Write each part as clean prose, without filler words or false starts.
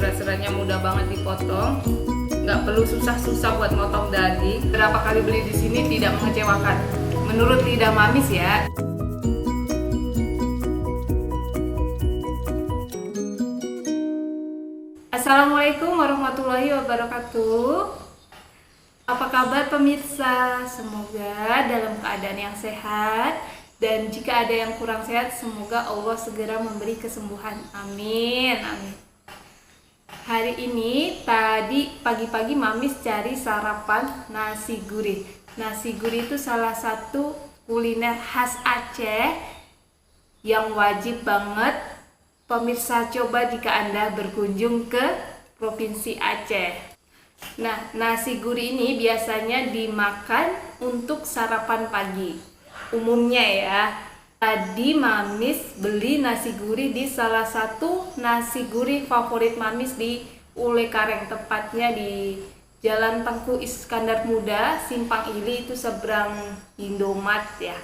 serat-seratnya mudah banget dipotong, nggak perlu susah-susah buat motong daging. Berapa kali beli di sini tidak mengecewakan menurut lidah Mamis ya. Assalamualaikum warahmatullahi wabarakatuh. Apa kabar pemirsa? Semoga dalam keadaan yang sehat, dan jika ada yang kurang sehat, semoga Allah segera memberi kesembuhan. Amin, amin. Hari ini tadi pagi-pagi Mamis cari sarapan nasi gurih. Nasi gurih itu salah satu kuliner khas Aceh yang wajib banget pemirsa coba jika Anda berkunjung ke Provinsi Aceh. Nah, nasi gurih ini biasanya dimakan untuk sarapan pagi. Umumnya ya. Tadi Mamis beli nasi gurih di salah satu nasi gurih favorit Mamis di Ule Kareng, tepatnya di Jalan Tengku Iskandar Muda, Simpang Ili, itu seberang Indomaret ya.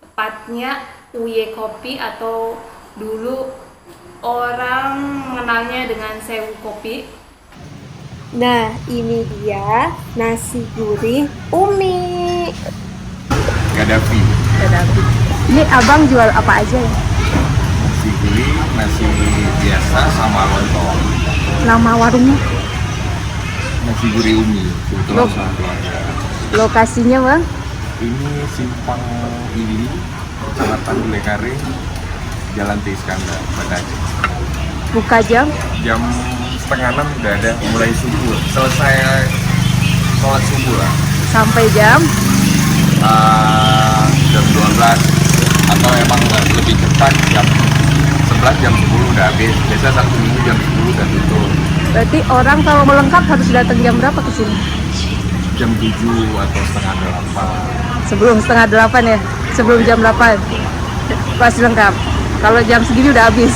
Tepatnya Uye Kopi, atau dulu orang mengenalnya dengan Sewu Kopi. Nah, ini dia nasi gurih Umi. Gaddafi. Ini abang jual apa aja ya? Nasi gurih, nasi biasa sama lontong. Nama warungnya? Nasi gurih Umi, kebetulan sama keluarga. Lokasinya bang? Ini Simpang Ili, Kecamatan Ule Kareng, Jalan T. Iskandar, Banda Aceh. Buka jam? Jam 5:30 udah ada, mulai subuh. Selesai sholat subuh lah. Sampai jam? Jam 12, atau emang lebih cepat jam 11, jam 10 udah habis. Biasa Sabtu Minggu jam 10 udah tutup. Berarti orang kalau mau lengkap harus datang jam berapa ke sini? Jam 7 atau setengah 8. Sebelum setengah 8 ya? Sebelum jam 8? Pasti lengkap. Kalau jam segini udah habis.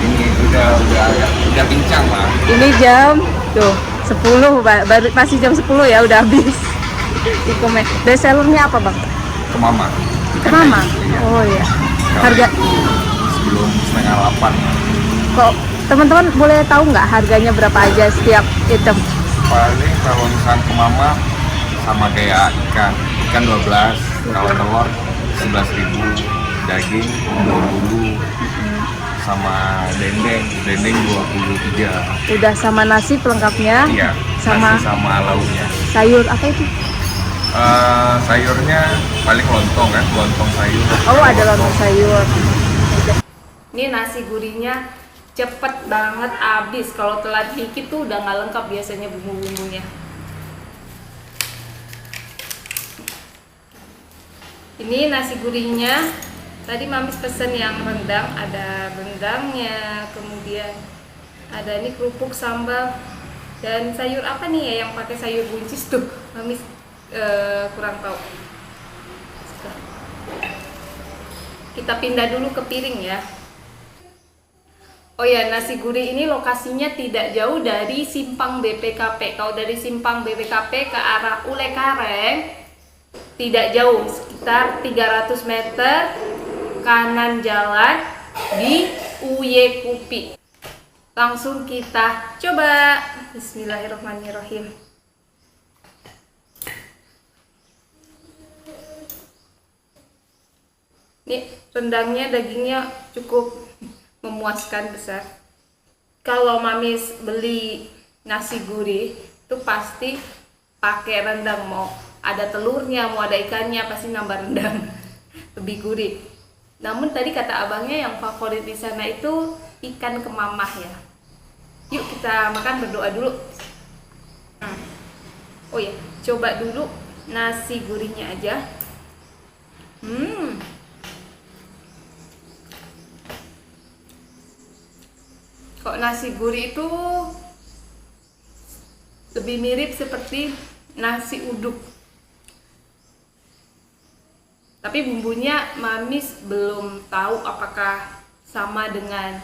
Ini udah bincang lah. Ini jam tuh 10, baru masih jam 10 ya udah habis. Di komen. Best sellernya apa bang? Ke mama. Ke mama? Iya. Oh iya. Harga? Sebelum setengah 8. Kok teman-teman boleh tahu nggak harganya berapa aja setiap item? Paling kalau misalnya ke mama sama kayak ikan 12, kalau telur 11.000, daging 20, sama dendeng 23. Udah sama nasi pelengkapnya? Iya. Sama Nasi sama lauknya. sayur apa itu? Sayurnya paling lontong kan, lontong sayur. Oh ada lontong sayur. Ini nasi gurihnya cepet banget habis. Kalau telat dikit tuh udah nggak lengkap biasanya bumbu-bumbunya. Ini nasi gurihnya. Tadi Mamis pesen yang rendang, ada rendangnya, kemudian ada ini kerupuk sambal, dan sayur apa nih ya yang pakai sayur buncis tuh, Mamis kurang tahu. Kita pindah dulu ke piring ya. Oh ya, nasi gurih ini lokasinya tidak jauh dari Simpang BPKP. Kalau dari Simpang BPKP ke arah Ule Kareng tidak jauh, sekitar 300 meter kanan jalan di Uye Kopi. Langsung kita coba. Bismillahirrahmanirrahim. Ini rendangnya, dagingnya cukup memuaskan, besar. Kalau Mamis beli nasi gurih itu pasti pakai rendang, mau ada telurnya, mau ada ikannya, pasti nambah rendang. Lebih gurih. Namun tadi kata abangnya yang favorit di sana itu ikan kemamah ya. Yuk kita makan, berdoa dulu. Oh ya, coba dulu nasi gurihnya aja. Kok nasi gurih itu lebih mirip seperti nasi uduk. Tapi bumbunya Mamis belum tahu apakah sama dengan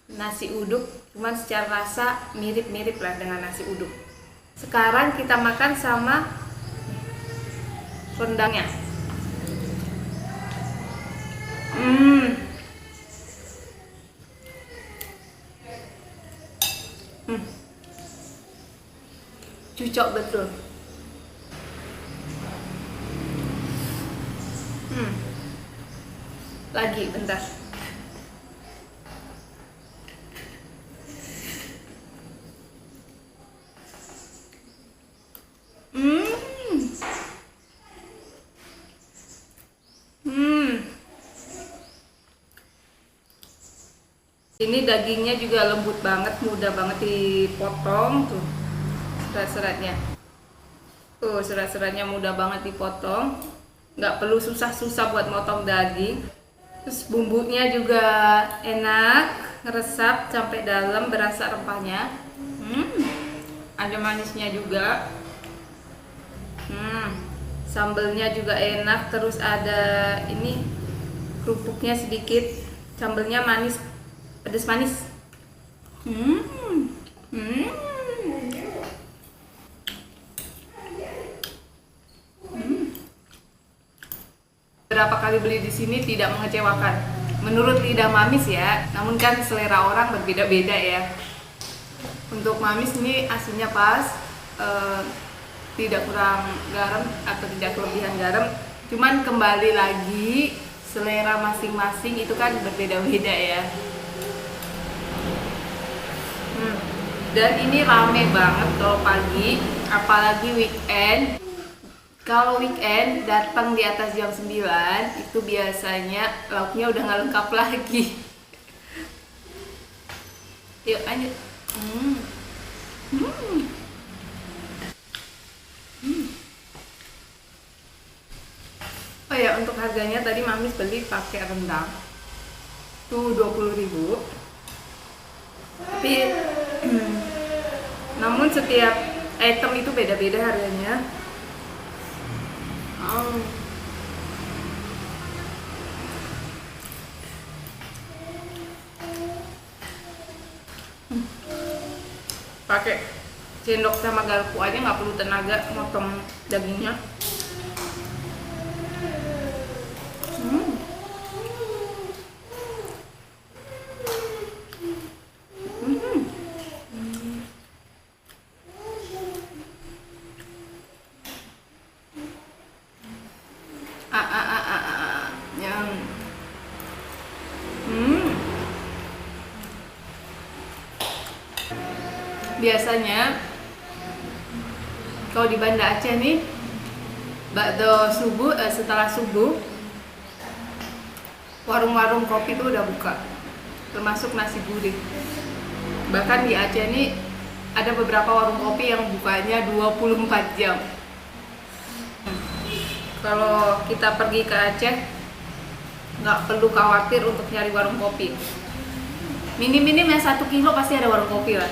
nasi uduk, cuman secara rasa mirip-mirip lah dengan nasi uduk. Sekarang kita makan sama rendangnya. Cucok betul. Lagi bentar. Ini dagingnya juga lembut banget, mudah banget dipotong tuh serat-seratnya. Tuh serat-seratnya mudah banget dipotong, nggak perlu susah-susah buat motong daging. Terus bumbunya juga enak, ngeresap sampai dalam, berasa rempahnya. Ada manisnya juga. Sambelnya juga enak, terus ada ini kerupuknya sedikit, sambelnya manis, pedas manis. Berapa kali beli di sini tidak mengecewakan. Menurut lidah Mamis ya, namun kan selera orang berbeda-beda ya. Untuk Mamis ini aslinya pas, tidak kurang garam atau tidak kelebihan garam. Cuman kembali lagi selera masing-masing itu kan berbeda-beda ya. Dan ini rame banget kalau pagi, apalagi weekend. Kalau weekend datang di atas jam 9 itu biasanya lauknya udah nggak lengkap lagi. Yuk lanjut. Oh ya, untuk harganya tadi Mamis beli pakai rendang tuh 20.000. Tapi namun setiap item itu beda-beda harganya. Pakai sendok sama garpu aja nggak perlu tenaga motong dagingnya. Biasanya kalau di Banda Aceh nih, bakdo subuh, setelah subuh warung-warung kopi itu udah buka, termasuk nasi gurih. Bahkan di Aceh nih ada beberapa warung kopi yang bukanya 24 jam. Kalau kita pergi ke Aceh nggak perlu khawatir untuk nyari warung kopi. Minim-minim ya 1 kilo pasti ada warung kopi lah.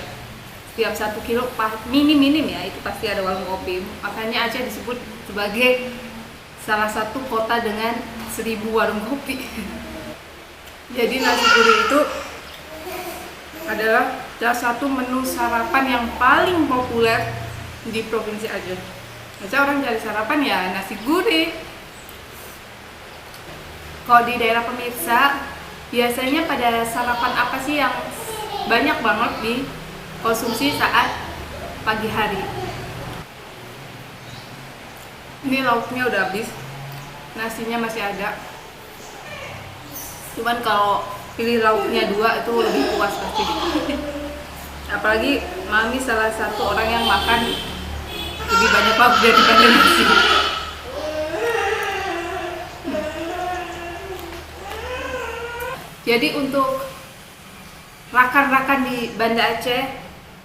Setiap 1 kilo minim-minim ya itu pasti ada warung kopi. Makanya Aceh disebut sebagai salah satu kota dengan 1000 warung kopi. Jadi nasi gurih itu adalah salah satu menu sarapan yang paling populer di Provinsi Aceh. Biasanya orang cari sarapan ya nasi gurih. Kalau di daerah pemirsa, biasanya pada sarapan apa sih yang banyak banget dikonsumsi saat pagi hari? Ini lauknya udah habis, nasinya masih ada. Cuman kalau pilih lauknya 2 itu lebih puas pasti. Apalagi Mami salah satu orang yang makan lebih banyak lauk daripada nasi. Jadi untuk rakan-rakan di Banda Aceh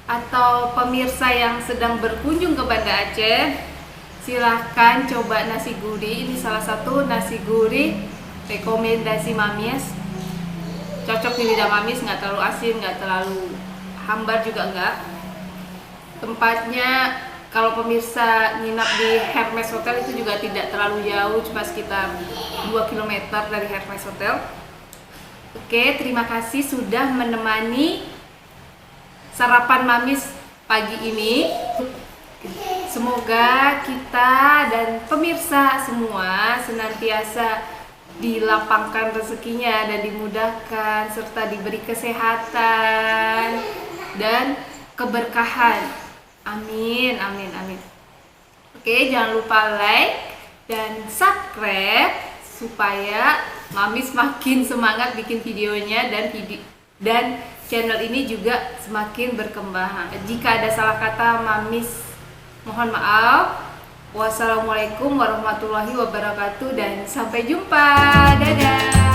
atau pemirsa yang sedang berkunjung ke Banda Aceh, silahkan coba nasi gurih. Ini salah satu nasi gurih rekomendasi Mamis. Cocok di lidah Mamis, nggak terlalu asin, nggak terlalu hambar juga nggak. Tempatnya kalau pemirsa nginap di Hermes Hotel itu juga tidak terlalu jauh, cuma sekitar 2 km dari Hermes Hotel. Oke, terima kasih sudah menemani sarapan Mamis pagi ini. Semoga kita dan pemirsa semua senantiasa dilapangkan rezekinya dan dimudahkan serta diberi kesehatan dan keberkahan. Amin, amin, amin. Oke, jangan lupa like dan subscribe supaya Mami semakin semangat bikin videonya dan channel ini juga semakin berkembang. Jika ada salah kata, Mami mohon maaf. Wassalamualaikum warahmatullahi wabarakatuh dan sampai jumpa. Dadah.